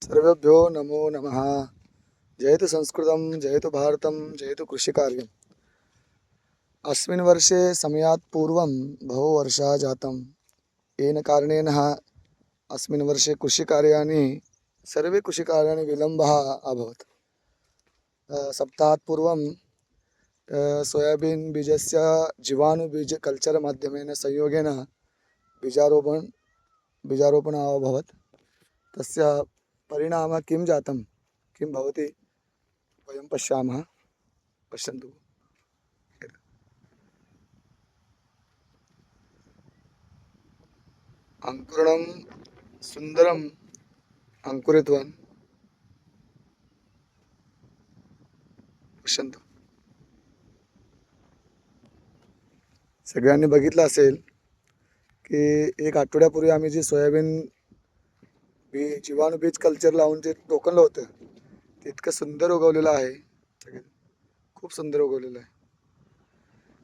सर्वेभ्यो नमो नमः। जयतु संस्कृतं, जयतु भारतं, जयतु कृषिकार्यम्। अस्मिन् वर्षे समयात् पूर्वं बहुवर्षः जातं। येन कारणेन अस्मिन् वर्षे कृषिकार्याणि सर्वे कृषिकार्याणि विलम्बः अभवत्। सप्ताहात् पूर्वं सोयाबीन् बीजस्य जीवाणुबीज कल्चर् माध्यमेन संयोगेन बीजारोपणम् अभवत्। तस्य परिणामः किं जातं, किं भवति वयं पश्यामः। पश्यन्तु। अंकुरणं सुंदरम अंकुरितवान्। पश्यन्तु। सगळ्यांनी बघितलं असेल की एक आठवड्यापूर्वी आम्ही जे सोयाबीन जीवाणू बीज कल्चर लावून जे टोकनलं होतं ते इतकं सुंदर उगवलेलं आहे। खूप सुंदर उगवलेलं आहे।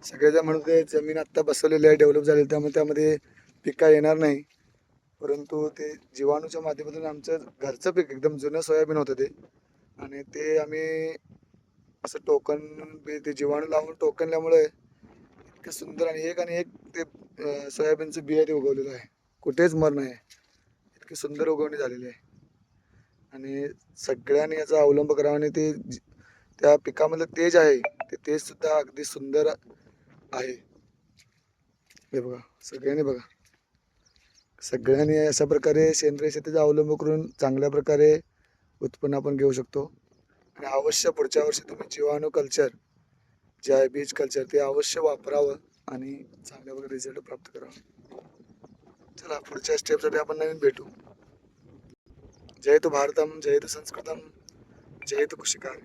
सगळेजण म्हणते जमीन आत्ता बसवलेली आहे, डेव्हलप झालेली, त्यामुळे त्यामध्ये पिका येणार नाही, परंतु ते जीवाणूच्या माध्यमातून आमचं घरचं पीक एकदम जुनं सोयाबीन होतं ते, आणि ते आम्ही असं ते जीवाणू लावून टोकनल्यामुळे इतकं सुंदर आणि एक ते सोयाबीनचं बिया ते उगवलेलं आहे। कुठेच मर नाही, इतकी सुंदर उगवणी झालेली आहे। आणि सगळ्यांनी याचा अवलंब करावा आणि त्या पिकामधलं तेज आहे ते तेज सुद्धा अगदी सुंदर आहे। हे बघा, सगळ्यांनी बघा, सगळ्यांनी अशा प्रकारे सेंद्रिय शेतीचा अवलंब करून चांगल्या प्रकारे उत्पन्न आपण घेऊ शकतो। आणि अवश्य पुढच्या वर्षी तुम्ही जीवाणू कल्चर जे आहे बीज कल्चर ते अवश्य वापरावं आणि चांगल्या प्रकारे रिझल्ट प्राप्त करावा। चला, पुढच्या स्टेपसाठी आपण नवीन भेटू। जयतु भारतम, जयतु संस्कृतम, जयतु कृषिकार्य।